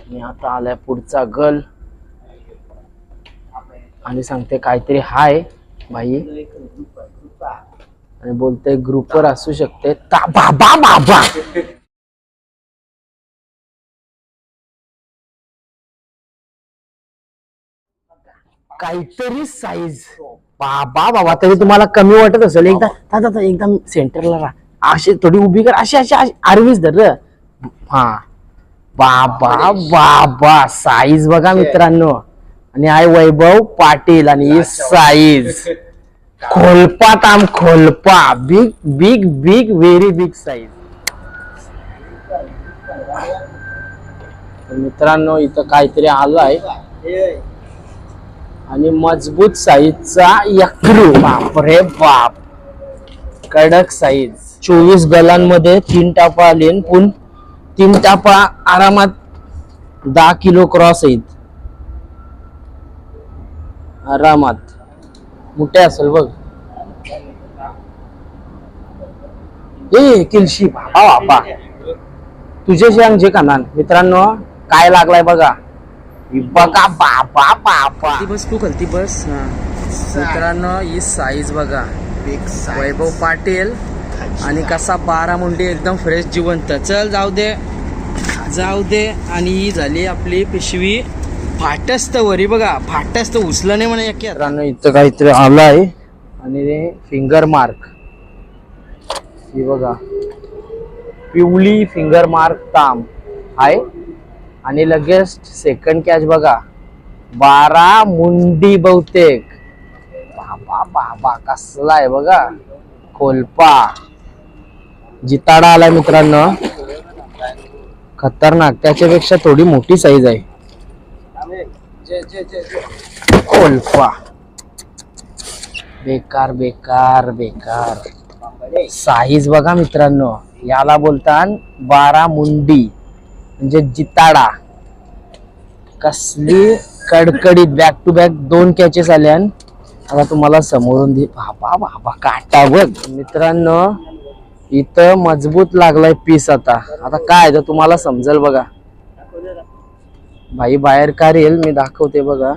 आणि आता आलाय पुढचा गल आणि सांगते काहीतरी हाय भाई आणि बोलते ग्रुपवर असू शकते बाबा बाबा काहीतरी साईज बाबा बाबा तरी तुम्हाला कमी वाटत असेल एकदा एकदम सेंटरला राहा अशी थोडी उभी कर अशी अशी आरवीच धर हा बाबा बाबा साईज बघा मित्रांनो आणि आहे वैभव पाटील आणि ही साईज खोलपा ताम खोलपा big big big very big size मित्रांनो इथं काहीतरी आलाय आणि मजबूत साईजचा यक्रू बापरे बाप कडक साईज 24 गलांमध्ये 3 टापा आले पण 3 टापा आरामात 10 किलो क्रॉस आहेत आरामात मोठे असेल बघ ए किलशी बाबा बाबा तुझ्याशी अंगजे कानान मित्रांनो काय लागलाय बघा बघा बाबा बाबा बस तू खालती बस मित्रांनो ही साईज बघा वैभव पाटील आणि कसा 12 मुंडी एकदम फ्रेश जिवंत चल जाऊ दे आणि ही झाली आपली पिशवी फाटस्त वरी बघा फाटस्त उचलं नाही म्हणे मित्रांनो इथं काहीतरी आलाय आणि फिंगर मार्क ही बघा पिवळी फिंगर मार्क ताम आहे आणि लगेच सेकंड कॅच बघा 12 मुंडी बहुतेक बाबा बाबा कसला आहे बघा खोलपा जिताडा आलाय मित्रांनो खतरनाक त्याच्यापेक्षा थोडी मोठी साईज आहे खोलपा बेकार बेकार बेकार साईज बघा मित्रांनो याला बोलतात 12 मुंडी म्हणजे जिताडा कसली कडकडीत बॅक टू बॅक 2 कॅचेस आल्यान आता तुम्हाला समोरून दे बाबा बाबा काटा बघ मित्रांनो इथं मजबूत लागलाय पीस आता काय तर तुम्हाला समजेल बघा भाई बाहेर का येईल मी दाखवते बघा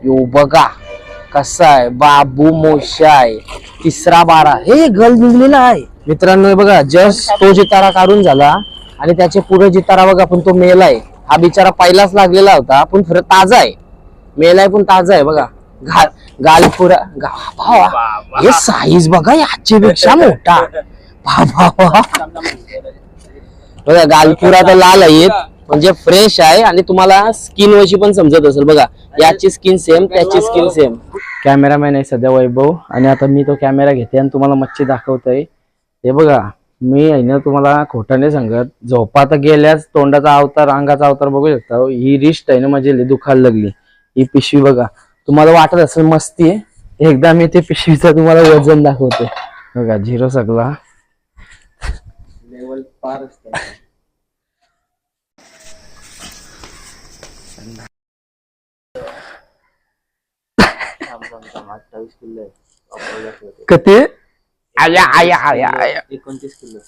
यो बघा कसा आहे बाबू मोशा आहे 3रा 12 हे गल निघलेला आहे मित्रांनो बघा जस्ट तो जितारा काढून झाला आणि त्याचे पुढे जितारा बघा पण तो मेलाय हा बिचारा पहिलाच लागलेला होता पण खरं ताजा आहे मेलाय पण ताजा आहे बघा गालपुरा हे साईज बघा याची पेक्षा मोठा बघा गालपुरा तर लाल आहे म्हणजे फ्रेश आहे आणि तुम्हाला स्किन वशी पण समजत असेल बघा याची स्किन सेम त्याची स्किन सेम कॅमेरामॅन आहे सध्या वैभव आणि आता मी तो कॅमेरा घेते आणि तुम्हाला मच्छी दाखवतोय हे बघा मी आहे ना तुम्हाला खोटाने सांगत झोपा तर गेल्याच तोंडाचा अवतार अंगाचा अवतार बघू शकता ही रिस्ट आहे ना माझी दुखायला लागली ही पिशवी बघा तुम्हाला वाटत असेल मस्ती आहे एकदा मी ते पिशवीचं तुम्हाला वजन दाखवते बघा 0 सगळा लेवल पार असतं किती 29 किलो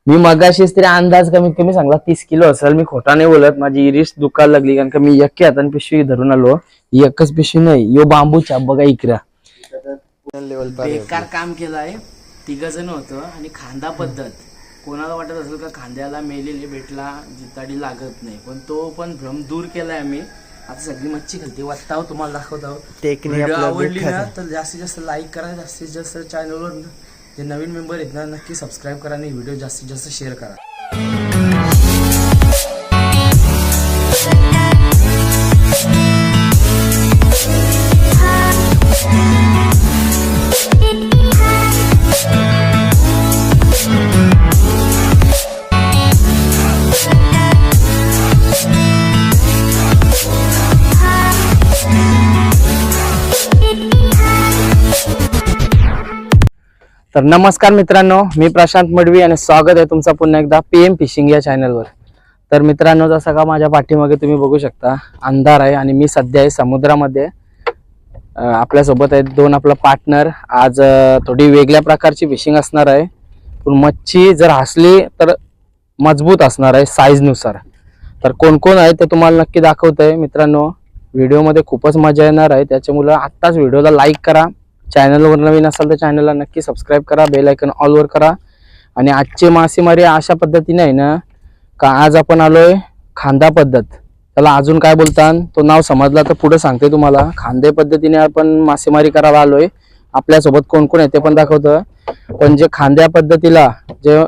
मी मगाशीच तरी अंदाज कमीत कमी सांगला 30 किलो असेल मी खोटा नाही बोलत माझी रिस्ट दुखायला लागली कारण का मी एके हाताने पिशवी धरून आलो एकच पिशवी नाही यो बांबूच्या बघा इकरा बेकार काम केलंय 3 जण होतं आणि खांदा पद्धत कोणाला वाटत असेल का खांद्याला मेलेले भेटला जिताडी लागत नाही पण तो पण भ्रम दूर केलाय आम्ही आता सगळी मच्छी खालती वाटताव तुम्हाला दाखवतो व्हिडिओ आवडली ना तर जास्तीत जास्त लाईक करा जास्तीत जास्त चॅनलवर जे नवीन मेंबर आहेत ना नक्की सबस्क्राईब करा आणि व्हिडिओ जास्तीत जास्त शेअर करा तर नमस्कार मित्रांनो मी प्रशांत मडवी आणि स्वागत आहे तुमचा पुन्हा एकदा PM फिशिंग या चॅनलवर। तर मित्रांनो जसं का माझ्या पाठीमागे तुम्ही बघू शकता अंधार आहे आणि मी सध्या आहे समुद्रामध्ये आपल्यासोबत आहेत दोन आपला पार्टनर. आज थोडी वेगळ्या प्रकारची फिशिंग असणार आहे, पण मच्छी जर हसली तर मजबूत असणार आहे साईज नुसार. तर कोण कोण आहे ते तुम्हाला नक्की दाखवतोय मित्रांनो. व्हिडिओमध्ये खूपच मजा येणार आहे, त्याच्यामुळे आत्ताच व्हिडिओला लाईक करा. चॅनलवर नवीन असाल तर चॅनलला नक्की सबस्क्राईब करा, बेल आयकॉन ऑलवर करा. आणि आजची मासेमारी अशा पद्धतीने आहे ना का आज आपण आलोय खांदा पद्धत, त्याला अजून काय बोलतात तो नाव समजला तर पुढे सांगते तुम्हाला. खांदे पद्धतीने आपण मासेमारी करायला आलोय. आपल्यासोबत कोण कोण आहे ते पण दाखवतं. पण जे खांद्या पद्धतीला जे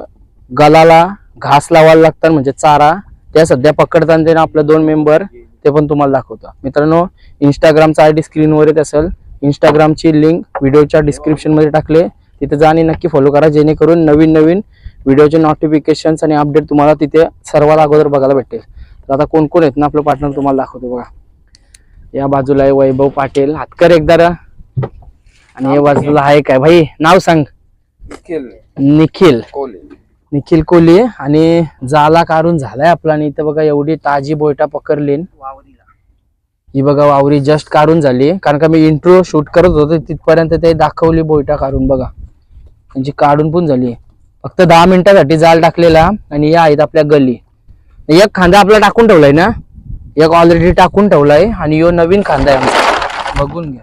गलाला घास लावायला लागतात म्हणजे चारा, त्या सध्या पकडतात ते ना आपले दोन मेंबर, ते पण तुम्हाला दाखवतो. मित्रांनो इंस्टाग्रामचा आयडी स्क्रीनवर येत असेल, इंस्टाग्रामची लिंक व्हिडिओच्या डिस्क्रिप्शन मध्ये टाकले, तिथे जा आणि नक्की फॉलो करा, जेणेकरून नवीन नवीन व्हिडिओचे नोटिफिकेशन्स आणि अपडेट तुम्हाला तिथे सर्वात अगोदर बघायला भेटेल. तर आता कोण कोण आहेत ना आपलं पार्टनर तुम्हाला दाखवतो बघा. या बाजूला आहे वैभव पाटील, हातकर एकदा. आणि या बाजूला आहे काय भाई नाव सांग? निखिल कोहली. आणि जाला काढून झालाय आपला. आणि इथं बघा एवढी ताजी बोयटा पकडली ही बघा, वावरी जस्ट काढून झाली. कारण का मी इंट्रो शूट करत होतो तिथपर्यंत ते दाखवली बोयटा काढून बघा, म्हणजे काढून पण झाली. फक्त 10 मिनिटासाठी जाल टाकलेला. आणि या आहेत आपल्या गल्ली. एक खांदा आपला टाकून ठेवलाय ना, एक ऑलरेडी टाकून ठेवलाय आणि यो नवीन खांदा आहे आमचा, बघून घ्या.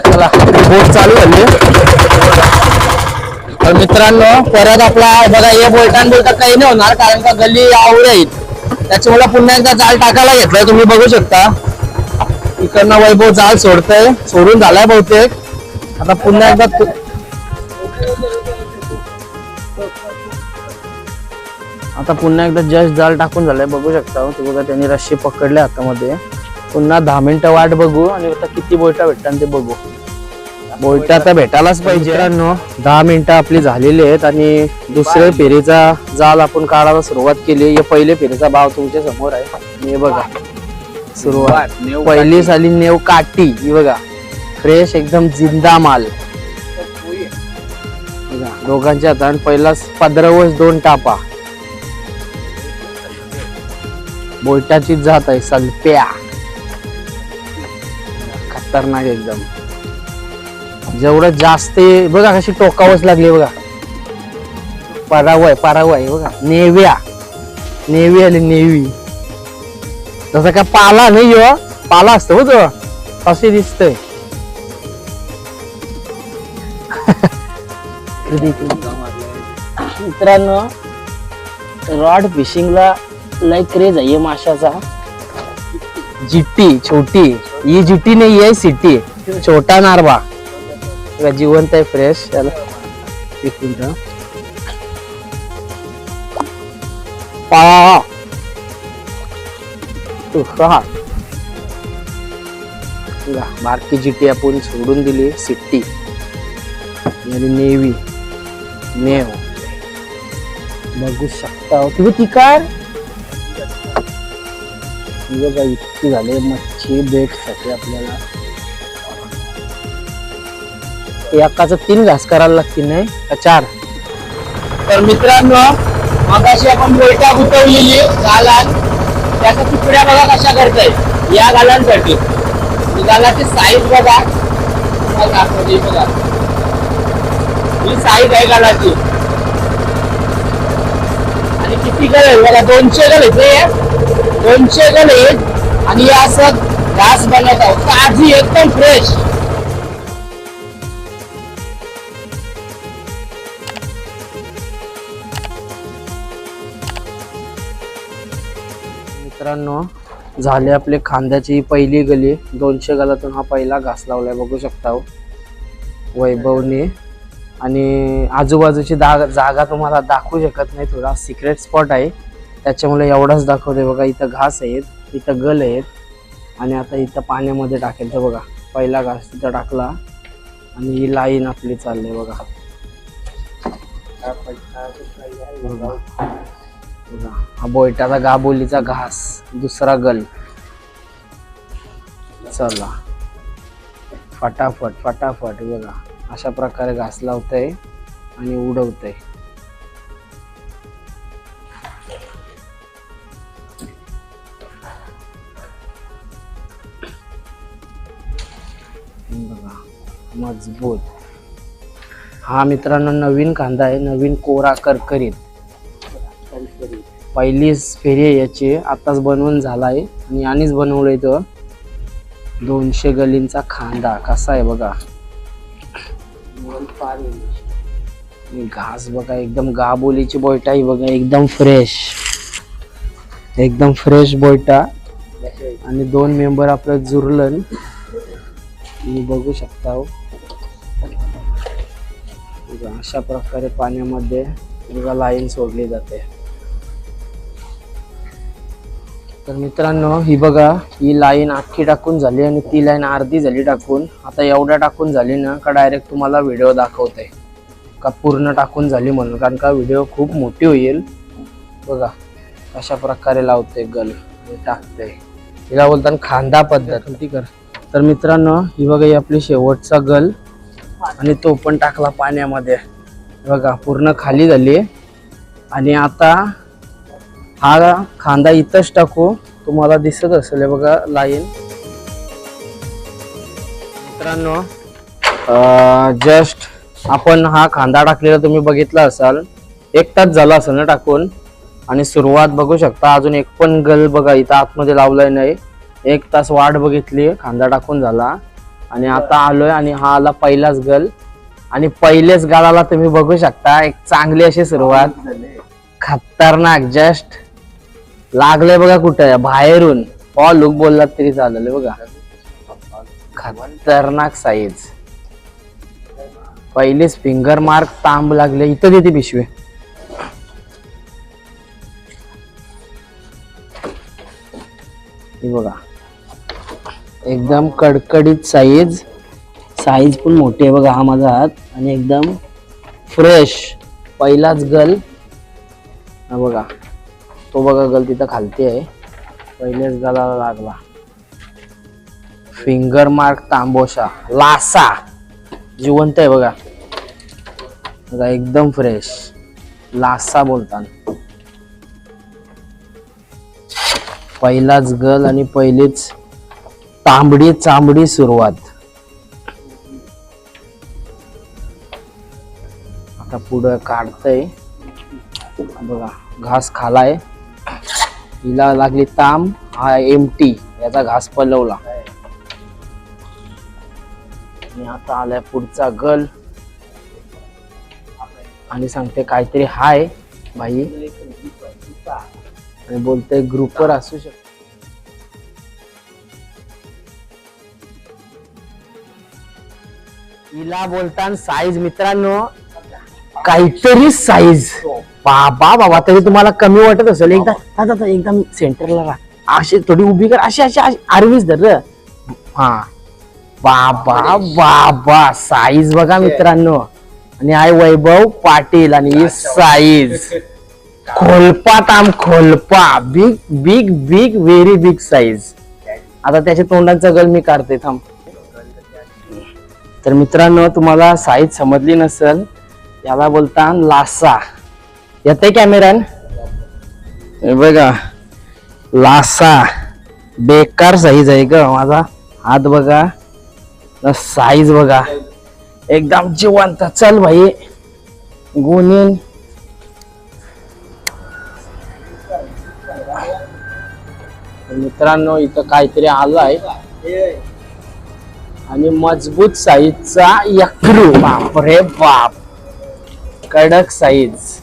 चला बोट चालू झाली. तर मित्रांनो परत आपला बघा हे बोलताना बोलता काही नाही होणार, कारण का गल्ली आवड आहेत, त्याच्यामुळे पुन्हा एकदा जाळ टाकायला घेतलाय. तुम्ही बघू शकता इकडनं वैभव जाळ सोडतय, सोडून झालाय बहुतेक. आता पुन्हा एकदा जस्ट जाळ टाकून झालाय, बघू शकता. ते बघा त्यांनी रस्सी पकडले हातामध्ये. पुन्हा 10 मिनिटं वाट बघू आणि आता किती बोयटा भेटतात ते बघू. बोयटा तर भेटायलाच पाहिजे. 10 मिनिटं आपली झालेली आहेत आणि दुसऱ्या फेरीचा जाल आपण काढायला सुरुवात केली. हे पहिले फेरीचा भाव तुमच्या समोर आहे. हे बघा सुरुवात पहिली साली नेव काठी, ही बघा फ्रेश एकदम जिंदा माल. दोघांच्या हातात पहिला 15 2 टापा. बोयटाची जात आहे सलप्या, खतरनाक एकदम. जेवढं जास्त बघा कशी टोकावच लागली बघा. परावय बघा. नेवी आली नेवी. तसं काय पाला नाही हो, पाला असतो तो असे दिसतंय. मित्रांनो रॉड फिशिंगला लय क्रेज आहे माशाचा. जिट्टी छोटी, ही जिट्टी नाही आहे सिटी, छोटा नारबा जिवंत आहे फ्रेश. त्याला एक मिनिट बारकी जिट्टी आपण सोडून दिली. सिट्टी आणि नेवी नेव बघू शकता तुम्ही. ती काय बघा इतकी झाले मच्छी बेट साठी आपल्याला. एकाचं 3 घास करायला लागतील नाही का 4. तर मित्रांनो मगाशी आपण बोयटा गुतवलेली गालात, त्याच्या तुकड्या बघा कशा करताय या गालांसाठी. गालाची साईज बघा, बघा ही साईज आहे गालाची. आणि किती गल आहे बघा, 200 गल आहेत. 200 गल आहेत आणि असं घास बनवत आहोत ताजी एकदम फ्रेश. मित्रांनो झाले आपले खांद्याची पहिली गली. 200 गलातून हा पहिला घास लावलाय बघू शकता वैभवने. आणि आजूबाजूची जागा तुम्हाला दाखवू शकत नाही, थोडा सिक्रेट स्पॉट आहे त्याच्यामुळे एवढाच दाखवते. बघा इथं घास आहेत, इथं गल आहेत आणि आता इथं पाण्यामध्ये टाकेल. तर बघा पहिला घास तिथं टाकला आणि ही लाईन आपली चालली बघा. हा बोयटाचा गाबोलीचा घास, दुसरा गल. चला फटाफट बघा अशा प्रकारे घास लावतंय आणि उडवतंय. मजबूत. हा मित्रांनो नवीन कांदा आहे, नवीन कोरा करकरीत. पहिलीच फेरी आहे याची, आताच बनवून झालाय आणि यानेच बनवलंय तो. 200 गलींचा कांदा कसा आहे बघा. घास बघा एकदम गाबोलीची बोयटा आहे बघा, एकदम फ्रेश, एकदम फ्रेश बोयटा. आणि 2 मेंबर आपलं जुरलन तुम्ही बघू शकता. अशा प्रकारे पाण्यामध्ये लाईन सोडली जाते. तर मित्रांनो ही बघा, ही लाईन अख्खी टाकून झाली आणि ती लाईन अर्धी झाली टाकून. आता एवढ्या टाकून झाली ना का डायरेक्ट तुम्हाला व्हिडिओ दाखवते का पूर्ण टाकून झाली म्हणून, कारण का व्हिडिओ खूप मोठी होईल. बघा अशा प्रकारे लावते गल आणि टाकते. हिला बोलतात खांदा पद्धत. तर मित्रांनो ही बघा, ही आपली शेवटचा गल आणि तो पण टाकला पाण्यामध्ये. बघा पूर्ण खाली झाली. आणि आता हा खांदा इथंच टाकू, तुम्हाला दिसत असेल बघा लाईन. मित्रांनो जस्ट आपण हा खांदा टाकलेला तुम्ही बघितला असाल, 1 तास झाला असेल ना टाकून. आणि सुरुवात बघू शकता, अजून एक पण गल बघा इथं आतमध्ये लावलाय नाही. 1 तास वाट बघितली, खांदा टाकून झाला आणि आता आलोय. आणि हा आला पहिलाच गल आणि पहिलेच गालाला तुम्ही बघू शकता एक चांगली अशी सुरुवात. खतरनाक जस्ट लागले बघा कुठे बाहेरून. लुक बोललात तरी चालेल बघा, खतरनाक साईज. पहिलेच फिंगर मार्क तांब लागले. इथं देते पिशवी. हे बघा एकदम कडकडीत साईज. साईज पण मोठी आहे बघा. हा माझा हात आणि एकदम फ्रेश पहिलाच गल. हा बघा तो बघा गल तिथं खालती आहे, पहिलेच गलाला लागला. फिंगर मार्क तांबोशा लासा जिवंत आहे बघा. बघा एकदम फ्रेश लासा बोलतात. पहिलाच गल आणि पहिलीच तांबडी चांबडी सुरुवात. आता पुढं काढतय बघा. घास खालाय, हिला लागली तांब. हा एमटी याचा घास पलवला. आणि आता आलाय पुढचा गल आणि सांगते काहीतरी हाय भाई आणि बोलते ग्रुपवर असू शकतो. हिला बोलताना साईज मित्रांनो काहीतरी साईज. बाबा तरी तुम्हाला कमी वाटत असेल. एकदम सेंटरला राहा, अशी थोडी उभी कर, अशी अशी आरवीच धर. हा बाबा साईज बघा मित्रांनो. आणि आय वैभव पाटील आणि ही साईज खोलपा ताम खोलपा. Big big big very big size. आता त्याच्या तोंडाचा गल मी काढते थांब. तर मित्रांनो तुम्हाला साईज समजली नसेल, याला बोलता लासा. येते कॅमेरान बघा. लासा बेकार साईज आहे ग. माझा हात बघा, साईज बघा एकदम जिवंत. चल भाई गुणीन. मित्रांनो इथं काहीतरी आलाय आणि मजबूत साईजचा यक्रू. बापरे बाप कडक साईज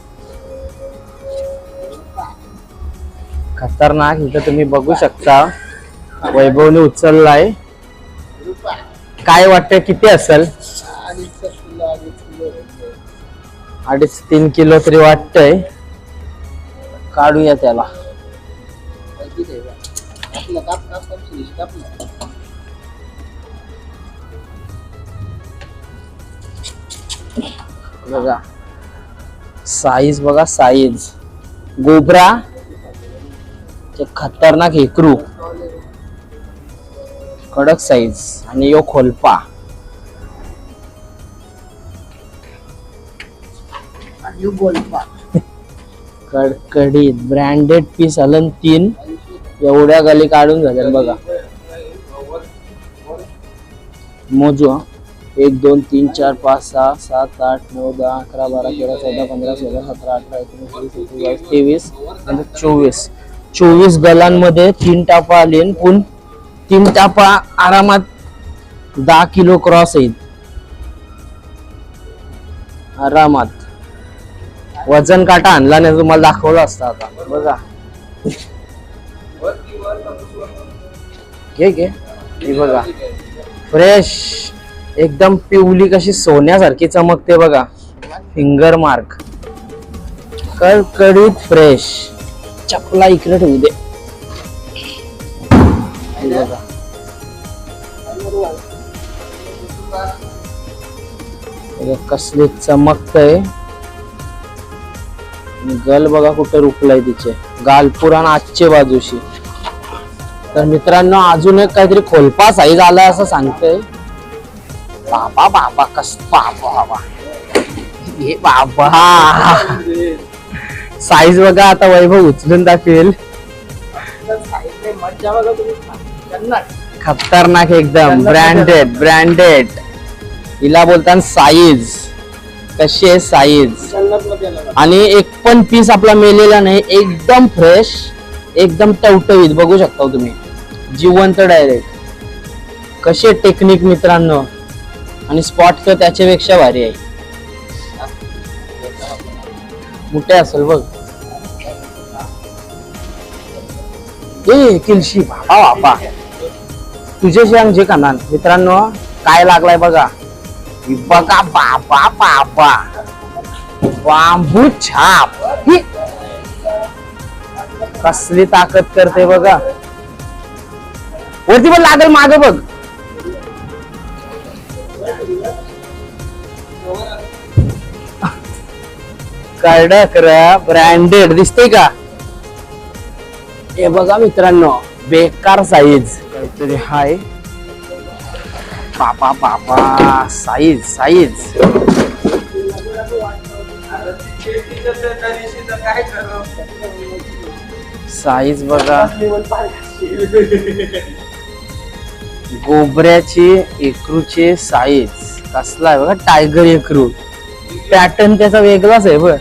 खतरनाक. इथं तुम्ही बघू शकता वैभवने उचललाय. काय वाटतं किती असेल? 2.5-3 किलो तरी वाटतंय. काढूया त्याला. बघा साईज बघा साईज. गोबरा खतरनाक हेकरू कडक साईज आणि यो खोलपा. कडकडीत ब्रँडेड पीस आलं 3. एवढ्या गाली काढून झाल्या बघा. मोजू 1 2 3 4 5 6 7 8 9 10 11 12 13 14 15 16 17 18 19 20 21 22 आणि 24 गलांमध्ये 3 टापा आले. पण 3 टापा आरामात 10 किलो क्रॉस येईल आरामात. वजन काटा आणला नाही तुम्हाला दाखवलं असतं. आता बघा घे हे बघा फ्रेश एकदम पिवली कशी सोन्यासारखी चमकते बघा. फिंगर मार्क कडकडीत फ्रेश. चपला इकडे ठेवू दे. हे बघा कसले चमकतय. गल बघा कुठे रुपलाय तिचे गाल पुराण आजचे बाजूशी. तर मित्रांनो अजून एक काहीतरी खोलपा साईज आलाय असं सांगतोय. बाबा बाबा कस बाबा हे बाबा साईज बघा. आता वैभव उचलून दाखवेल. खतरनाक एकदम ब्रँडेड हिला बोलतात साईज. कशी आहे साईज. आणि एक पण पीस आपला मेलेला नाही. एकदम फ्रेश एकदम टवटवीत बघू शकता तुम्ही. जिवंत डायरेक्ट. कशी टेक्निक मित्रांनो. आणि स्पॉट तर त्याच्यापेक्षा भारी आहे. मोठे असेल बघ. ए किलशी बाबा बाबा तुझ्याशी आमचे कानान. मित्रांनो काय लागलाय बघा. बघा बाबा बाबा बांबू छाप. ही कसली ताकद करते बघा. वरती पण लागल माग बघ. कडक ब्रँडेड दिसते का. हे बघा मित्रांनो बेकार साईज काहीतरी हाय. बाबा बाबा साईज बघा. गोबऱ्याची एकरूची साईज कसला आहे बघा. टायगर एकरू पॅटर्न त्याचा वेगळाच आहे बघ.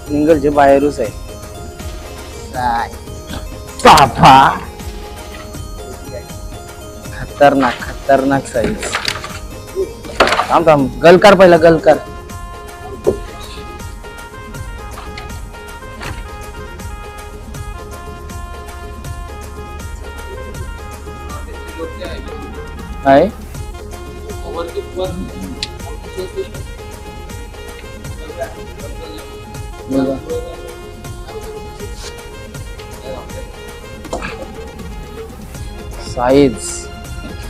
सिंगलचे बाहेरूच आहे. बाबा खतरनाक साईज. थांब गलकार पहिला गलकार. आहे साईज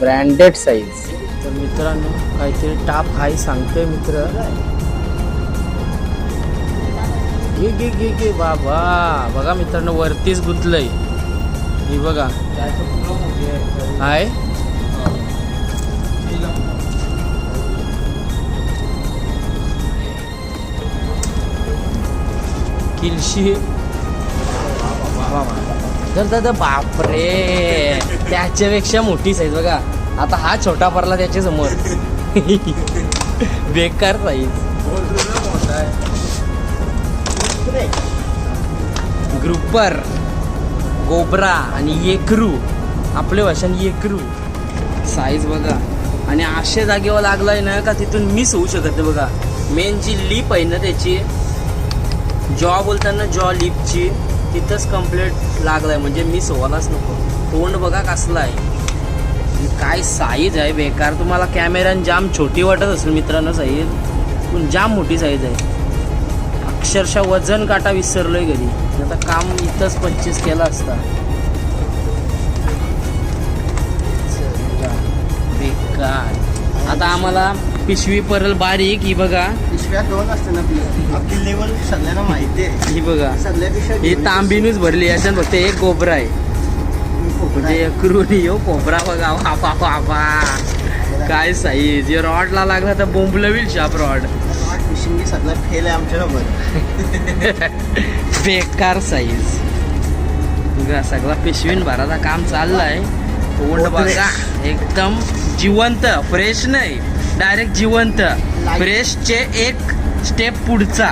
ब्रँडेड साईज. तर मित्रांनो काहीतरी टाप हाय सांगतोय मित्र. घे बाबा बघा मित्रांनो वरतीच गुंतलंय. हे बघा हाय. किलशी दादा बापरे त्याच्यापेक्षा मोठी साईज बघा. आता हा छोटा पडला त्याच्या समोर. बेकार साईज. ग्रुपर गोबरा आणि एकरू आपल्या भाषाने एकरू साईज बघा. आणि अशा जागेवर लागलाय ना का तिथून मिस होऊ शकत नाही बघा. मेन जी लिप आहे ना त्याची जॉ बोलताना जॉ लिपची तिथंच कंप्लीट लागलाय म्हणजे मिस व्हायलाच नको. तोंड बघा कसला आहे. काय साईज आहे बेकार. तुम्हाला कॅमेऱ्यान जाम छोटी वाटत असेल मित्रांनो साईज पण जाम मोठी साईज आहे. अक्षरशः वजन काटा विसरलोय घरी. आता काम इथंच 25 केला असता. बेकार. आता आम्हाला पिशवी परल बारीक. ही बघा पिशव्या 2 असते ना आपली लेवल सगळ्यांना माहिती आहे. ही बघा ही तांबीनच भरली. याच्यात फक्त एक गोबरा आहे. यो कोबरा बघा. बाबा बाबा काय साईज. या रॉडला लागला तर बोंबलवील शाप रॉड. फिशिंग सगळं फेल आहे आमच्यासोबत. बेकार साईज बघा. सगळा पिशवीन भराचा काम चाललंय. तोंड बघा एकदम जिवंत, फ्रेश नाही डायरेक्ट जिवंत. फ्रेशचे एक स्टेप पुढचा.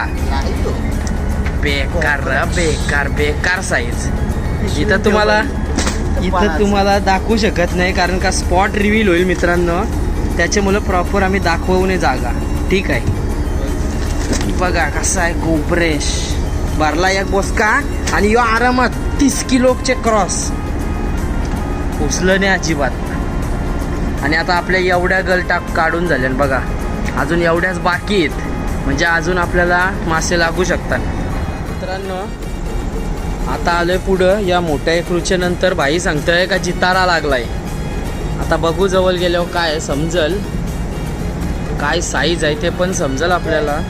बेकार बेकार बेकार साईज. इथं तुम्हाला दाखवू शकत नाही कारण का स्पॉट रिव्हील होईल मित्रांनो, त्याच्यामुळे प्रॉपर आम्ही दाखवू नये जागा. ठीक आहे, बघा कसा आहे गोब्रेश भरला एक बोसका आणि यो आरामात 30 किलोचे क्रॉस उचलं नाही अजिबात. आणि आता आपल्या एवढ्या गल काढून झाल्या बघा, अजून एवढ्याच बाकी आहेत, म्हणजे अजून आपल्याला मासे लागू शकतात. मित्रांनो आता आलोय पुढं. या मोठ्या एकरूच्या नंतर भाई सांगतोय का जितारा लागलाय. आता बघू जवळ गेल्यावर काय समजल, काय साईज आहे ते पण समजल आपल्याला.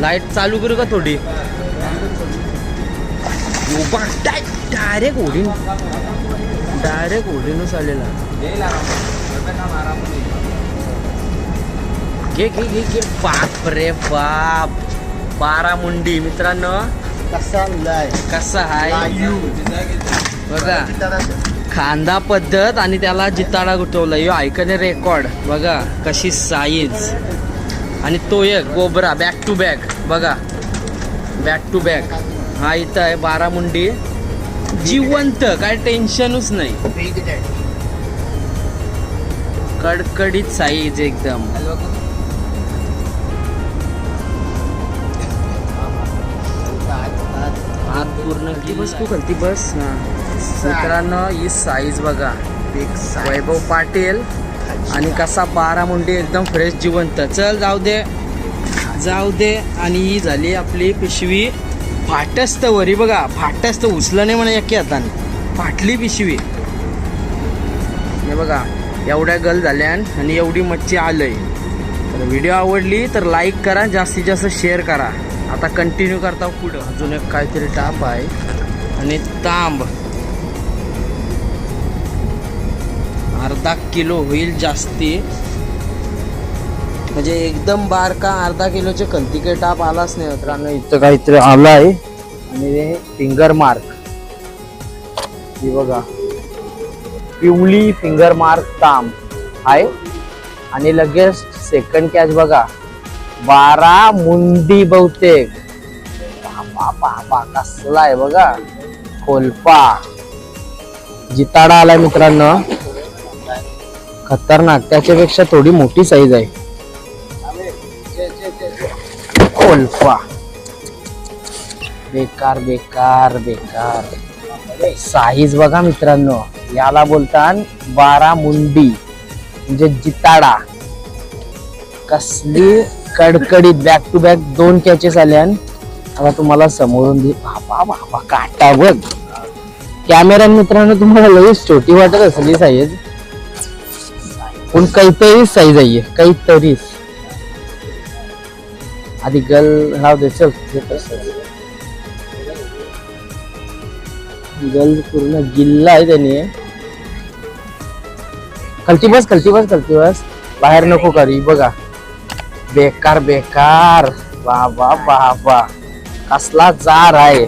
लाईट चालू करू का थोडी? डायरेक्ट ओढीनच आलेला. घे बाप रे बाप, 12 मुंडी मित्रांनो. कसा आहे बघा, खांदा पद्धत आणि त्याला जिताडा गुटवला. यो ऐकणे रेकॉर्ड बघा कशी साईज. आणि तो एक गोबरा बॅक टू बॅक बघा, बॅक टू बॅक. हा इथं आहे 12 मुंडी जिवंत, काय टेन्शनच नाही. कडकडीत साईज एकदम. हात पूर्ण खालती बस. मित्रांनो ही साईज बघा, वैभव पाटील आणि कसा 12 मुंडी एकदम फ्रेश जिवंत. चल जाऊ दे. आणि ही झाली आपली पिशवी फाटस्त वरी बघा, फाटस्त उचलं नाही म्हणा एके हाताने, फाटली पिशवी. हे बघा एवढ्या गल झाल्या आणि एवढी मच्छी आलंय. तर व्हिडिओ आवडली तर लाईक करा, जास्तीत जास्त शेअर करा. आता कंटिन्यू करता पुढं. अजून एक काहीतरी टाप आहे आणि तांब अर्धा किलो होईल जास्ती, म्हणजे एकदम बारका अर्धा किलोचे खलतिके टाप आलाच नाही मित्रांनो. इथं काहीतरी आलं आहे आणि हे फिंगर मार्क. ही बघा पिवळी फिंगर मार्क तांब आहे. आणि लगेच सेकंड कॅच बघा 12 मुंडी बहुतेक. बाबा कसला आहे बघा, खोलपा जिताडा आलाय मित्रांनो, खतरनाक. त्याच्यापेक्षा थोडी मोठी साईज आहे. खोलपा बेकार बेकार बेकार साईज बघा मित्रांनो. याला बोलतात 12 मुंडी म्हणजे जिताडा. कसली कडकडीत बॅक टू बॅक 2 कॅचेस आल्या. आता तुम्हाला समोरून दे. बाबा काटा बघ. कॅमेरा मित्रांनो तुम्हाला लगेच छोटी वाटत असली साईज, पण काहीतरी साईज आहे, काहीतरी. आधी गल राव दे. चल गल पूर्ण गिल्ला आहे त्याने. खालती बस बाहेर नको करी. बघा बेकार बेकार. बाबा कसला जार आहे,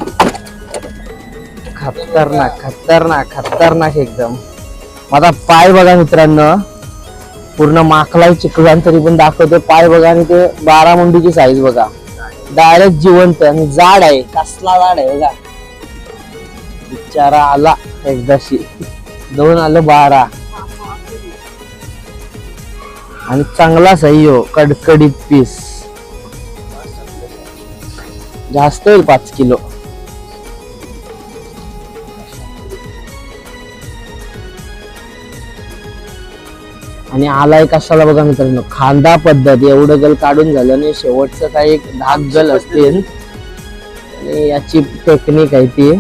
खतरनाक एकदम. माझा पाय बघा मित्रांनो, पूर्ण माखलाय चिखलान तरी पण दाखवते. पाय बघा आणि ते 12 मुंडीची साईज बघा, डायरेक्ट जिवंत आणि जाड आहे. कसला जाड आहे बघा. बिचारा आला एकदाशी, 2 आलं 12. आणि चांगला सही हो, कडकडीत पीस. जास्त होईल 5 किलो. आणि आलाय कशाला बघा मित्रांनो, खांदा पद्धत. एवढं गल काढून झालं नाही, शेवटचं काय एक 10 गल असतील. आणि याची टेक्निक आहे ती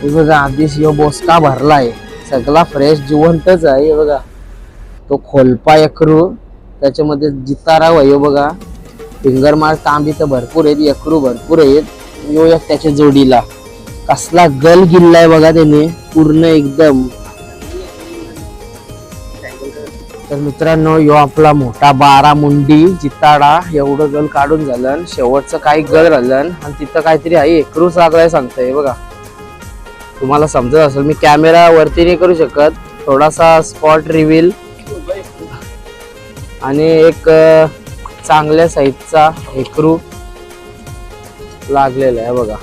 बघा. आधीच यो बोसका भरलाय, सगळा फ्रेश जिवंतच आहे बघा. तो खोलपा एकरू, त्याच्यामध्ये जितारा वयो बघा. फिंगर मार्क तांबी तर भरपूर आहेत, एकरू भरपूर आहेत. यो एक त्याच्या जोडीला कसला गल गिल्लाय बघा त्याने पूर्ण एकदम. तर मित्रांनो यो आपला मोठा 12 मुंडी जिताडा. एवढं गल काढून झालं, शेवटचं काही गल राहिलं आणि तिथं काहीतरी आहे एकरूच लागलाय सांगतंय बघा. तुम्हाला समजत असेल, मी कॅमेरा वरती नाही करू शकत, थोडासा स्पॉट रिव्हील आणि एक चांगल्या साईजचा हेकरू लागलेला आहे बघा.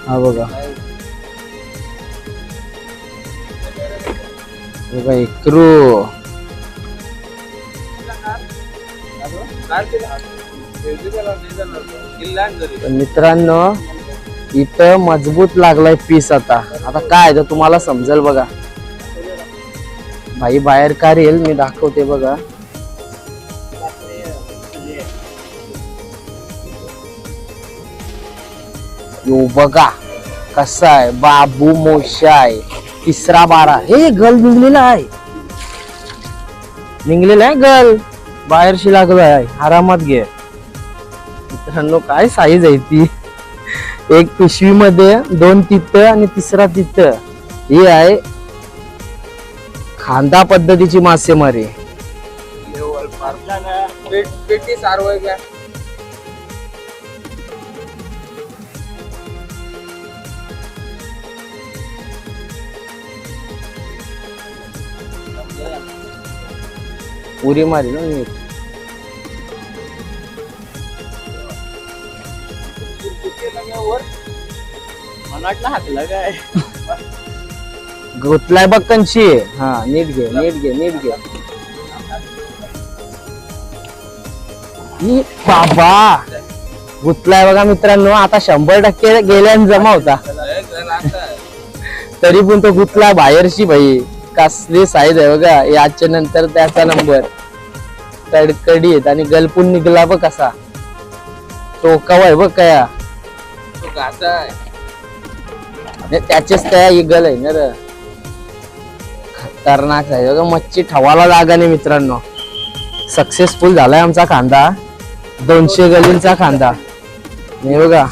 हा बघा हेकरू. मित्रांनो इथं मजबूत लागलाय पीस. आता काय तर तुम्हाला समजेल बघा. भाई बाहेर का येईल मी दाखवते बघा. यो बघा कसा आहे बाबू मोशा आहे. तिसरा बारा. हे गल निघलेला आहे, निघलेला आहे गल, बाहेरशी लागला आहे. आरामात घे मित्रांनो. काय साईज आहे ती. एक पिशवी मध्ये 2 तिथं आणि तिसरा तिथं. ही आहे खांदा पद्धतीची मासेमारी. उरी मारी ना मी. गुतलाय बघ कंची. हा नीट घे नीट घे नीट घे. बाबा गुतलाय बघा मित्रांनो. आता 100% गेल्यान जमा होता, तरी पण तो गुतला बाहेरशी. भाई कसली साईज आहे बघा. याच्या नंतर त्याचा नंबर कडकडीत आणि गलपून निघला बघ कसा. टोकावा आहे बघ कया. त्याचेच त्या गल आहे ना. खतरनाक आहे बघा. मच्छी ठेवायला जागा नाही मित्रांनो. सक्सेसफुल झालाय आमचा खांदा. 200 गलींचा खांदा. हे बघा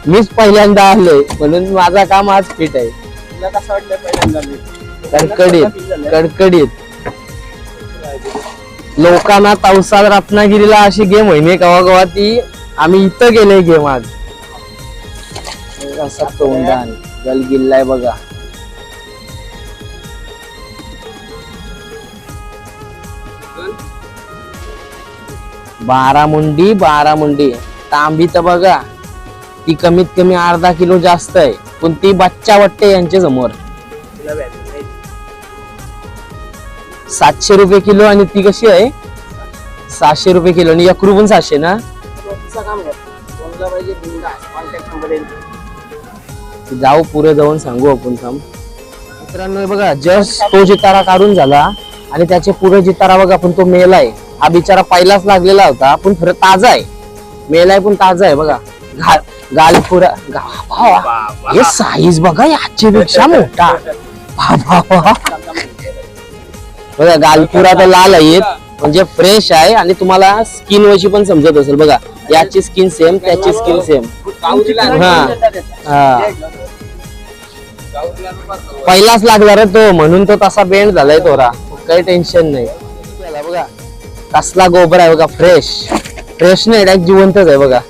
मीच पहिल्यांदा आलोय म्हणून माझा काम आज फिट आहे. कडकडीत कडकडीत. लोकांना तवसाद रत्नागिरीला अशी गेम होईने कवा कवा ती. आम्ही इथं गेले गेम आज. असा तोंडान गल गिल्लाय बघा. बारामुंडी तांबी तर बघा ती कमीत कमी अर्धा किलो जास्त आहे, पण ती बच्चा वाटते यांच्या समोर. 700 रुपये किलो आणि ती कशी आहे 600 रुपये किलो. आणि यक्रू पण 700 ना. जाऊ पुढे जाऊन सांगू आपण. थांब मित्रांनो बघा जस्ट तो जितारा काढून झाला आणि त्याचे पुढे जितारा बघा पण तो मेलाय. हा बिचारा पहिलाच लागलेला होता पण खरं ताजा आहे. मेलाय पण ताजा आहे बघा. गालपुरा हे साईज बघा याची पेक्षा मोठा. बघा गालपुरा तर लाल आहे म्हणजे फ्रेश आहे आणि तुम्हाला स्किन वशी पण समजत असेल बघा. याची स्किन सेम त्याची स्किन सेम. हा पहिलाच लागणार तो म्हणून तो तसा बेंड झालाय तोरा. काही टेन्शन नाही. बघा कसला गोबर आहे बघा. फ्रेश फ्रेश नाही डायरेक्ट जिवंतच आहे बघा.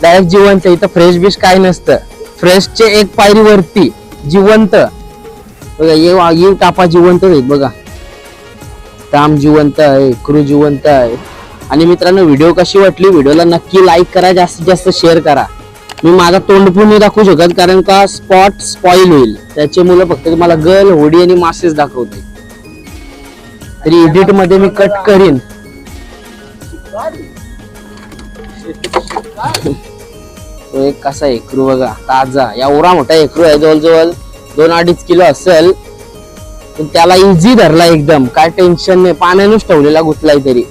डायरेक्ट जिवंत. इथं फ्रेश बिश काही नसतं. फ्रेशचे एक पायरी वरती जिवंत बघा. ये टापा जिवंत आहेत बघा. ताम जिवंत आहे, क्रू जिवंत आहे. आणि मित्रांनो व्हिडिओ कशी वाटली, व्हिडिओला नक्की लाईक करा, जास्तीत जास्त शेअर करा. मी माझा तोंड पण नाही दाखवू शकत कारण का स्पॉट स्पॉइल होईल. त्याच्यामुळे फक्त तुम्हाला गल होडी आणि मासेच दाखवते. तरी एडिट मध्ये मी कट करीन. तो एक कसा एकरू बघा ताजा. एवढा मोठा एकरू आहे, जवळजवळ 2-2.5 किलो असेल. पण त्याला इझी धरला एकदम. काय टेन्शन नाही. पाण्यानेच ठेवलेला गुतलाय तरी.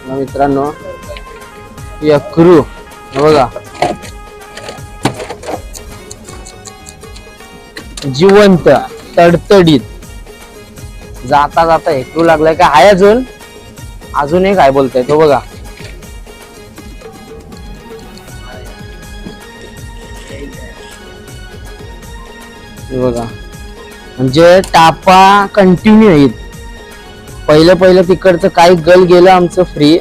मित्रांनो एकरू बघा जिवंत तडतडीत. जाता जाता एकरू लागलाय का आहे अजून एक काय बोलताय तो बघा. बघा म्हणजे टापा कंटिन्यू आहेत. पहिलं तिकडचं काही गल गेलं आमचं फ्री,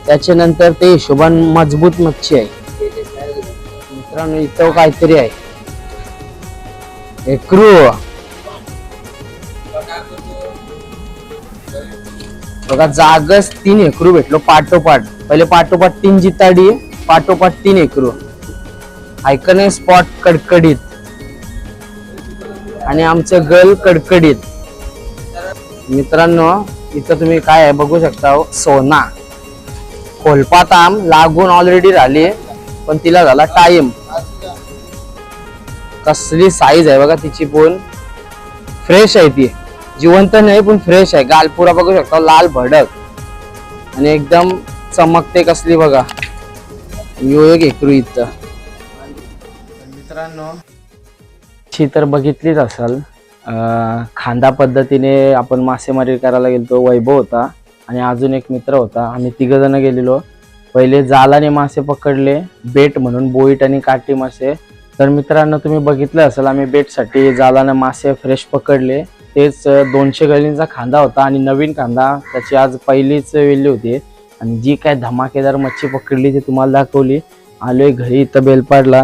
त्याच्यानंतर ते हिशोबान मजबूत मच्छी आहे मित्रांनो. इथं काहीतरी आहे एकरू. बघा जागच 3 एकरू भेटलो पाठोपाठ. पहिले पाठोपाठ 3 जिताडी, पाठोपाठ 3 एकरू. ऐकणे स्पॉट कडकडीत आणि आमचं गल कडकडीत. मित्रांनो इथं तुम्ही काय आहे बघू शकता, सोना खोलपात आम लागून ऑलरेडी राहिली, पण तिला झाला टाइम. कसली साईज आहे बघा तिची, पण फ्रेश आहे ती, जिवंत नाही पण फ्रेश आहे. गालपुरा बघू शकता लाल भडक आणि एकदम चमकते कसली बघा. एक एकरू इथं. मित्रांनो तर बघितलीच असाल, खांदा पद्धतीने आपण मासेमारी करायला गेलतो. वैभव होता आणि अजून एक मित्र होता, आम्ही 3 जण गेलेलो. पहिले जालाने मासे पकडले, बेट म्हणून बोईट आणि काठी मासे. तर मित्रांनो तुम्ही बघितलं असेल, आम्ही बेटसाठी जालाने मासे फ्रेश पकडले. तेच 200 गलींचा खांदा होता आणि नवीन खांदा, त्याची आज पहिलीच वेल्ली होती. आणि जी काय धमाकेदार मच्छी पकडली ती तुम्हाला दाखवली. आलोय घरी, इथं बेलपाडला.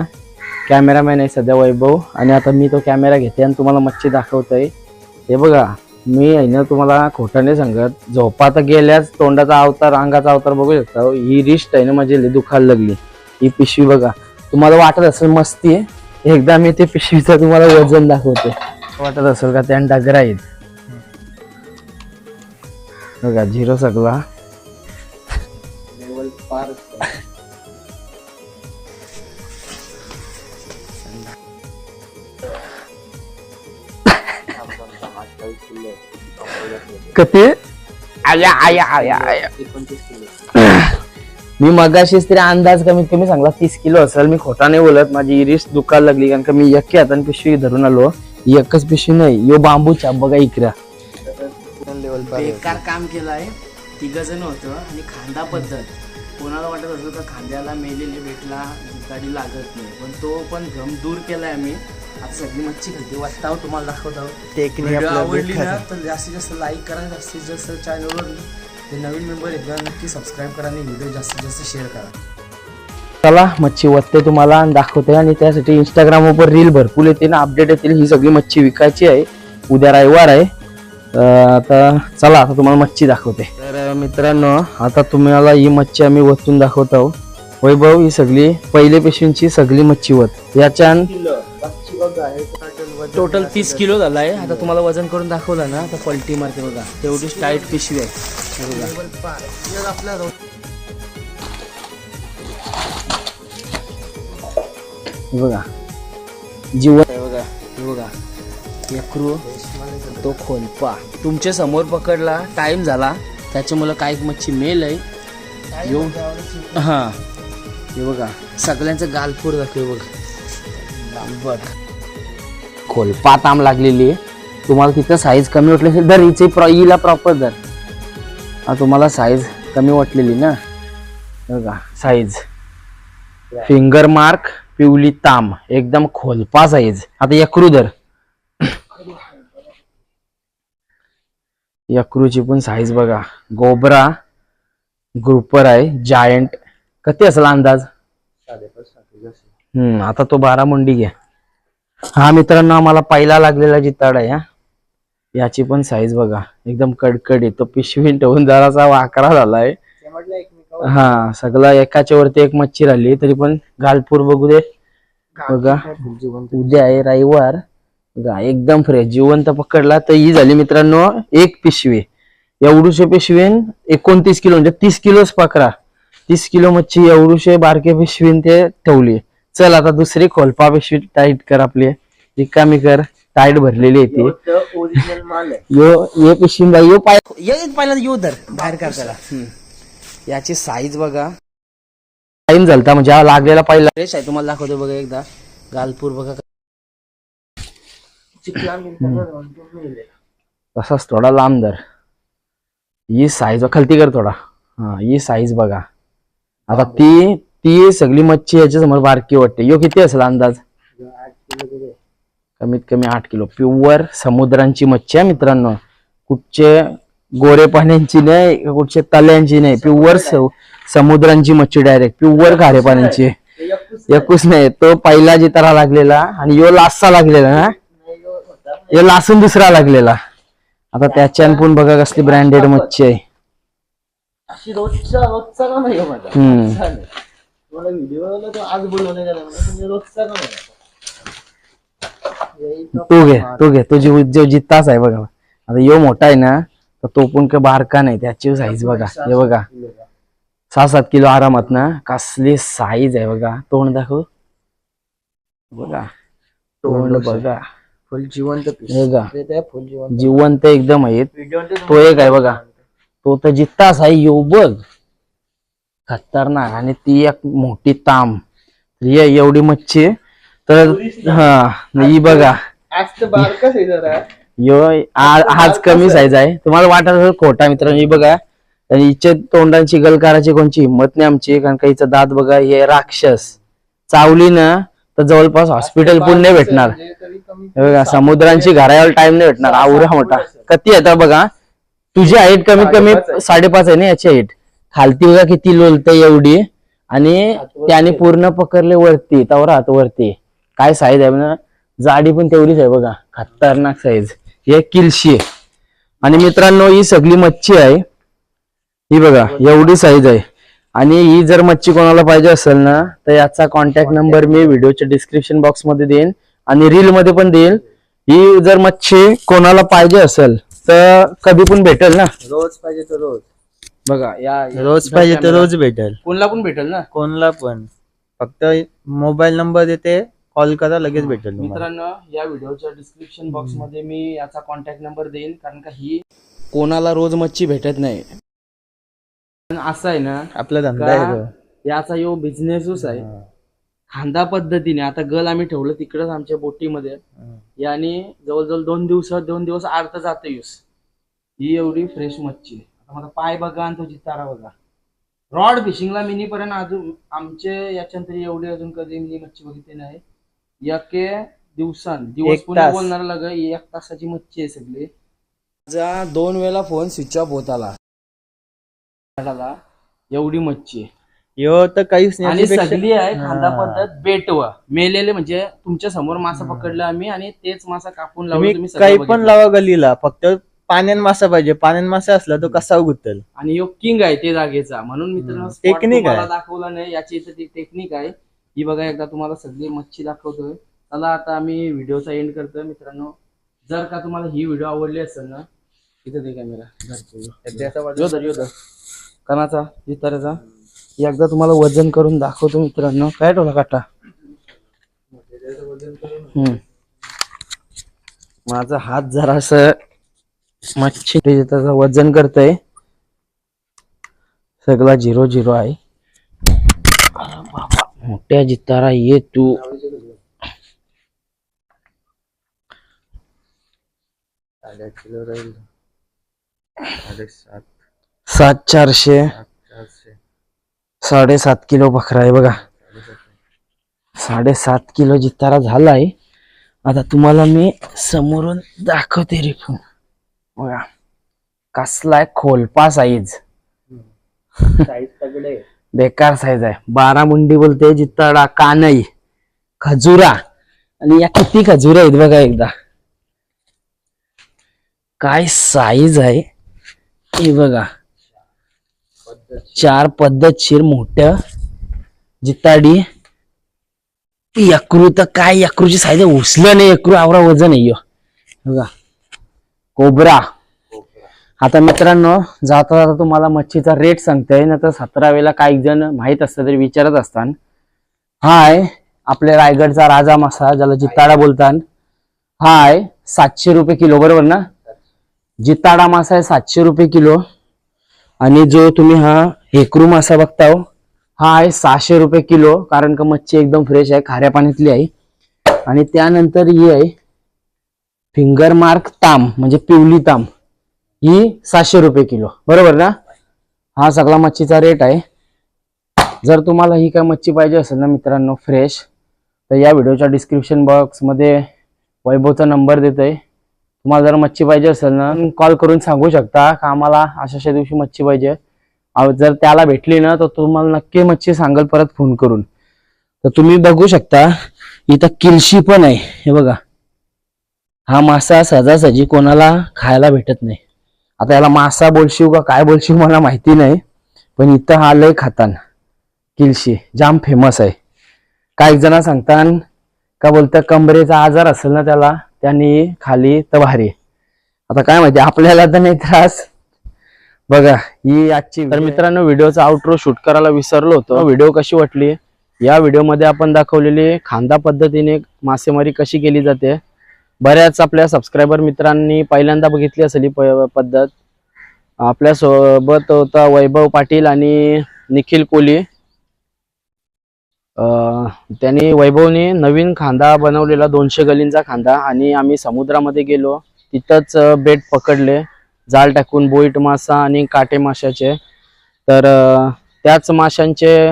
कॅमेरामॅन आहे सध्या वैभव, आणि आता मी तो कॅमेरा घेते आणि तुम्हाला मच्छी दाखवतोय. हे बघा, मी आहे ना तुम्हाला खोटं नाही सांगत, झोपा आता गेल्याच तोंडाचा अवतार, अंगाचा अवतार बघू शकता. ही रिस्ट आहे ना माझी लई दुखायला लागली. ही पिशवी बघा, तुम्हाला वाटत असेल मस्ती आहे, एकदा मी ते पिशवीचं तुम्हाला वजन दाखवते. वाटत असेल का त्या डगरा आहेत बघा, 0 सगळा लेवल पार. कधी आया आया आया आया. 29 किलो. मी मगाशीच तरी अंदाज कमीत कमी सांगला 30 किलो असेल. मी खोटा नाही बोलत, माझी रिस्ट दुखायला लागली कारण का मी एके हाताने पिशवी धरून आलो. एकच पिशवी नाही, यो बांबूच्या बघा इकरा. लेवल पार. बेकार काम केलंय. 3 जण होतं आणि खांदा पद्धत. कोणाला वाटत असेल का खांद्याला मेलेले भेटला गाडी लागत नाही, पण तो पण घम दूर केलाय आम्ही. आता सगळी मच्छी खालती वाटताव, तुम्हाला दाखवतो. टेक्निक आवडली ना तर जास्तीत जास्त लाईक करा, जास्तीत जास्त चॅनलवर जे नवीन मेंबर आहेत ना नक्की सबस्क्राईब करा आणि व्हिडिओ जास्तीत जास्त शेअर करा. चला मच्छी वत्ते तुम्हाला दाखवते, आणि त्यासाठी इंस्टाग्रामवर रील भरपूर येतील, अपडेट येतील. ही सगळी मच्छी विकायची आहे. उद्या रविवार आहे. आता चला, आता तुम्हाला मच्छी दाखवते. तर मित्रांनो आता तुम्हाला ही मच्छी आम्ही वतून दाखवतो. वैभव ही सगळी पहिले पिशवींची सगळी मच्छी वत. याच्यान टोटल 30 किलो झाला आहे. आता तुम्हाला वजन करून दाखवलं ना तर पलटी मारते बघा, तेवढीच टाईट पिशवी आहे. बघा जीवन बघा, बघा एकरू तो खोलपा तुमच्या समोर पकडला. टाइम झाला त्याच्यामुळे काही मच्छी मेल आहे. हा हे बघा, सगळ्यांचं गालपूर दाखव बघ. खोलपा ताम लागलेली. तुम्हाला तिथं साईज कमी वाटली असेल तर हिला प्रॉपर धर. तुम्हाला साईज कमी वाटलेली ना, बघा साईज फिंगर मार्क पिवली ताम एकदम खोलपा साईज. आता यक्रू धर. यक्रूची पण साईज बघा, गोबरा ग्रुपर आहे, जायंट. किती असेल अंदाज? आता तो 12 मुंडी घ्या. हा मित्रांनो आम्हाला पहिला लागलेला जिताड आहे. याची पण साईज बघा एकदम कडकडीत. तो पिशवी ठेवून जरासा वाकरा झालाय. हा सगळा एकाच्या वरती एक मच्छी राहिली, तरी पण गालपूर बघू दे बघा. उद्या आहे रविवार बघा, एकदम फ्रेश जिवंत पकडला. तर ही झाली मित्रांनो एक पिशवी. एवढूशे पिशवीन 29 किलो म्हणजे 30 किलोच पकडा. 30 किलो मच्छी एवढूशे बारके पिशवीन ते ठेवली. चल आता दुसरी खोलपा पिशवी टाईट कर, आपली रिकामी कर, टाईट भरलेली आहे ती. यो ये पिशवी बाई, यो पाय पहिला यो धर बाहेर कर त्याला. याची साईज बघा. टाइम झालता म्हणजे हा लागलेला पहिला फ्रेश आहे. तुम्हाला दाखवतो बघा एकदा गालपूर बघा. तसाच थोडा लांब धर. ही साईज खालती कर थोडा. हा ही साईज बघा. आता ती सगळी मच्छी याच्या समोर बारकी वाटते. यो किती असेल अंदाज? कमीत कमी 8 किलो प्युअर समुद्रांची मच्छी आहे मित्रांनो. कुठचे गोरे पाण्यांची नाही, कुठच्या तल्यांची नाही, प्युअर समुद्रांची मच्छी, डायरेक्ट प्युअर खारे पाण्यांची. एकूच नाही, तो पहिला जितारा लागलेला आणि यो लास्टचा लागलेला ना, यो लासून दुसरा लागलेला. आता त्याच्यान पण बघा कसली ब्रँडेड मच्छी आहे. अशी रोजचा रोजचा का नाही माझा तुम्हाला व्हिडिओ तो आज बोलवणे गेला म्हणजे रोजचा का नाही. तू घे तुझी जो जित्ताच आहे बघा. आता यो मोठा आहे ना, तर तो पण काय बारका नाही, त्याची साईज बघा. हे बघा 6-7 किलो आरामात ना, कसली साईज आहे बघा. तोंड दाखव बघा, तोंड बघा, फुल जिवंत बघा, फुल जिवंत जिवंत एकदम आहेत. तो एक आहे बघा, तो तर जित्ताच आहे. यो बघ खतरनाक. आणि ती एक मोठी ताम, एवढी मच्छी. तर हा ही बघा, आज तर बारकाच आहे जरा. यो आज कमी साईज आहे. तुम्हाला वाटत असेल खोटा मित्रांनो, ही बघा. आणि हिच्या तोंडांची गलकाराची कोणची हिंमत नाही आमची, कारण का हिचं दात बघा, हे राक्षस चावली ना तर जवळपास हॉस्पिटल पण नाही भेटणार. हे बघा, समुद्रांची घरावर टाइम नाही भेटणार. आवरा मोठा किती आहे बघा. तुझी हाईट कमीत कमी 5.5 आहे ना याची हाईट. खालती बघा किती लोलते एवढी, आणि त्याने पूर्ण पकडले वरती, तवर हात वरती. काय साईज आहे ना, जाडी पण तेवढीच आहे बघा, खतरनाक साईज. हे किलशी आहे. आणि मित्रांनो ही सगळी मच्छी आहे, ही बघा एवढी साईज आहे. आणि ही जर मच्छी कोणाला पाहिजे असेल ना, तर याचा कॉन्टॅक्ट नंबर मी व्हिडिओच्या डिस्क्रिप्शन बॉक्स मध्ये देईन आणि रील मध्ये पण देईल. ही जर मच्छी कोणाला पाहिजे असेल तर कधी पण भेटेल ना. रोज पाहिजे तर रोज बघा, या रोज पाहिजे तर रोज भेटेल. कोणाला पण भेटेल ना, कोणला पण. फक्त मोबाईल नंबर देते, कॉल करा, लगेच भेटेल तुम्हाला. मित्रांनो या व्हिडिओच्या डिस्क्रिप्शन बॉक्स मध्ये मी याचा कॉन्टॅक्ट नंबर देईन, कारण का ही कोणाला रोज मच्छी भेटत नाही. असं आहे ना, आपला धंदा आहे तो. याचा यो बिझनेसच आहे खांदा पद्धतीने. आता गल आम्ही ठेवलं तिकडच आमच्या बोटीमध्ये, याने जवळजवळ 2 दिवस अर्ध जात यूस. ही एवढी फ्रेश मच्छी. आता मला पाय बघा आणि तो जितारा बघा. रॉड फिशिंगला मिनी पर्यंत अजून आमचे याच्यात तरी एवढी अजून कधी मिनी मच्छी बघितली नाही. एके दिवस पुन्हा बोलणार लग 1 तासाची मच्छी आहे सगळी. 2 वेळेला फोन स्विच ऑफ होत आला, एवढी मच्छी आहे. यो तर काहीच आणि सगळी आहे खांदा पद्धत बेटव मेलेले, म्हणजे तुमच्या समोर मासा पकडला आम्ही आणि तेच मासा कापून लावला. तुम्ही काही पण लावा गलीला, फक्त पाण्यात मासा पाहिजे. पाण्यात मासा असला तो कसा गुतल. आणि यो किंग आहे ते जागेचा, म्हणून मित्रांनो टेक्निक आहे, दाखवला नाही याची इथं ती टेक्निक आहे. ही बघा एकदा तुम्हाला सगळी मच्छी दाखवतोय. चला आता आम्ही व्हिडिओचा एंड करतोय. मित्रांनो जर का तुम्हाला ही व्हिडिओ आवडली असेल ना, इथे दे कॅमेरा कणाचा जिताऱ्याचा, एकदा तुम्हाला वजन करून दाखवतो मित्रांनो. काय टोला काटा, माझा हात जरा असं मच्छी त्याचं वजन करतय. सगळा 0-0 आहे. बाबा मोठ्या जितारा ये तू. 7,400 7.5 किलो बकरा आहे बघा. 7.5 किलो जितारा झालाय. आता तुम्हाला मी समोरून दाखवते रिफून बघा कसलाय खोलपा साईज. बेकार साईज आहे. 12 मुंडी बोलते जिताडा. कानई खजुरा, आणि या किती खजुरा आहेत बघा. एकदा काय साईज आहे हे बघा. 4 पद्धतशीर मोठ्या जिताडी. यक्रू तर काय, यक्रूची साईज उचलं नाही. यक्रू आवरा वजन आहे बघा. कोबरा. आता मित्रांनो जाता जाता तुम्हाला मच्छीचा रेट सांगते ना, तर 17 वेळेला काही जण माहित असतं तरी विचारत असतात. हाय आपल्या रायगडचा राजा मासा ज्याला जिताडा बोलतात. हाय 700 रुपये किलो, बरोबर ना. जिताडा मासा आहे 700 रुपये किलो. आणि जो तुम्ही हा हेकरू मासा बघता हा आहे 600 रुपये किलो, कारण का मच्छी एकदम फ्रेश आहे, खाऱ्या पाण्यातली आहे. आणि त्यानंतर ही आहे फिंगर मार्क ताम, म्हणजे पिवली ताम, ही 700 रुपये किलो, बरोबर ना. हा सगळा मच्छीचा रेट आहे. जर तुम्हाला ही काय मच्छी पाहिजे असेल ना मित्रांनो फ्रेश, तर या व्हिडिओच्या डिस्क्रिप्शन बॉक्स मध्ये वैभवचा नंबर देतोय. तुम्हाला जर मच्छी पाहिजे असेल ना कॉल करून सांगू शकता का आम्हाला अशा दिवशी मच्छी पाहिजे. जर त्याला भेटली ना तर तुम्हाला नक्की मच्छी सांगेल परत फोन करून. तर तुम्ही बघू शकता इथं किलशी पण आहे. हे बघा, हा मासा सहजासहजी कोणाला खायला भेटत नाही. आता याला मासा बोलशीव का काय बोलशीव मला माहिती नाही, पण इथं हा लय खातान. किलशी जाम फेमस आहे. काही जण सांगतात का बोलतात कमरेचा आजार असेल ना त्याला त्यांनी खाली तर भारी. आता काय माहिती आपल्याला तर नाही त्रास. बघा ही आजची. तर मित्रांनो व्हिडिओचा आउट्रो शूट करायला विसरलो होतो. व्हिडिओ कशी वाटली, या व्हिडिओमध्ये आपण दाखवलेली खांदा पद्धतीने मासेमारी कशी केली जाते. बऱ्याच आपल्या सबस्क्रायबर मित्रांनी पहिल्यांदा बघितली असेल ही पद्धत. आपल्या सोबत होता वैभव पाटील आणि निखिल कोली. त्यांनी वैभवने नवीन खांदा बनवलेला 200 गलींचा खांदा, आणि आम्ही समुद्रामध्ये गेलो तिथंच बेट पकडले जाळ टाकून, बोईट मासा आणि काटे माशाचे. तर त्याच माशांचे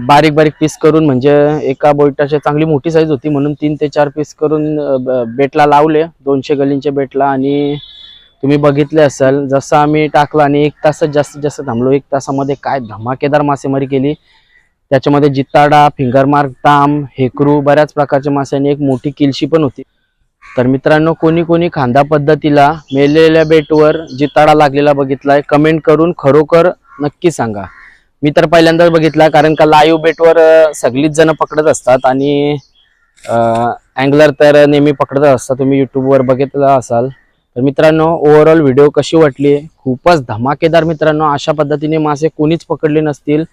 बारीक बारीक पीस करून, म्हणजे एका बोईटाची चांगली मोठी साईज होती म्हणून 3 ते 4 पीस करून बेटला लावले 200 गलींच्या बेटला. आणि तुम्ही बघितले असेल जसं आम्ही टाकला आणि 1 तासात जास्तीत जास्त थांबलो. 1 तासामध्ये काय धमाकेदार मासेमारी केली. त्याच्यामध्ये जिताडा, फिंगरमार्क, ताम, हेकरू, बऱ्याच प्रकारच्या माशांनी एक मोठी किलशी पण होती. तर मित्रांनो कोणी कोणी खांदा पद्धतीला मेलेल्या बेटवर जिताडा लागलेला बघितलाय कमेंट करून खरोखर नक्की सांगा. मी तर पहिल्यांदाच बघितला, कारण का लाईव्ह बेटवर सगळीच जण पकडत असतात आणि अँगलर तर नेहमी पकडत असतात. तुम्ही युट्यूबवर बघितलं असाल. तर मित्रांनो ओव्हरऑल व्हिडिओ कशी वाटली, खूपच धमाकेदार मित्रांनो. अशा पद्धतीने मासे कोणीच पकडले नसतील.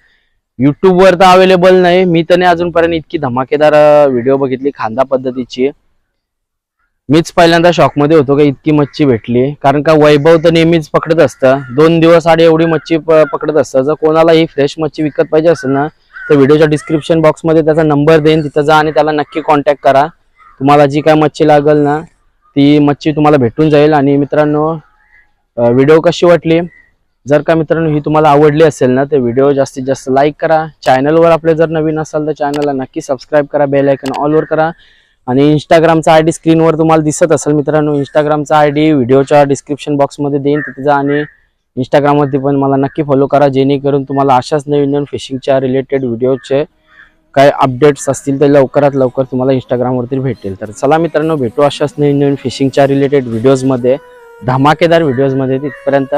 युट्यूबवर तर अवेलेबल नाही. मी तर नाही अजूनपर्यंत इतकी धमाकेदार व्हिडिओ बघितली खांदा पद्धतीची. मीच पहिल्यांदा शॉकमध्ये होतो का इतकी मच्छी भेटली, कारण का वैभव तर नेहमीच पकडत असतं. 2 दिवस आड एवढी मच्छी पकडत असतं. जर कोणाला ही फ्रेश मच्छी विकत पाहिजे असेल ना तर व्हिडिओच्या डिस्क्रिप्शन बॉक्समध्ये त्याचा नंबर देईन, तिथं जा आणि त्याला नक्की कॉन्टॅक्ट करा. तुम्हाला जी काय मच्छी लागेल ना ती मच्छी तुम्हाला भेटून जाईल. आणि मित्रांनो व्हिडिओ कशी वाटली, जर का मित्रांनो ही तुम्हाला आवडली असेल ना तर व्हिडिओ जास्तीत जास्त लाईक करा. चॅनलवर आपले जर नवीन असाल तर चॅनलला नक्की सबस्क्राईब करा, बेल आयकॉन ऑलवर करा. आणि इंस्टाग्रामचा आयडी स्क्रीनवर तुम्हाला दिसत असेल मित्रांनो. इंस्टाग्रामचा आयडी व्हिडिओच्या डिस्क्रिप्शन बॉक्समध्ये देईन, तिथे जा आणि इंस्टाग्रामवरती पण मला नक्की फॉलो करा, जेणेकरून तुम्हाला अशाच नवीन नवीन फिशिंगच्या रिलेटेड व्हिडिओचे काय अपडेट्स असतील तर लवकरात लवकर तुम्हाला इंस्टाग्रामवरती भेटेल. तर चला मित्रांनो भेटू अशाच नवीन नवीन फिशिंगच्या रिलेटेड व्हिडिओजमध्ये, धमाकेदार व्हिडिओजमध्ये. तिथपर्यंत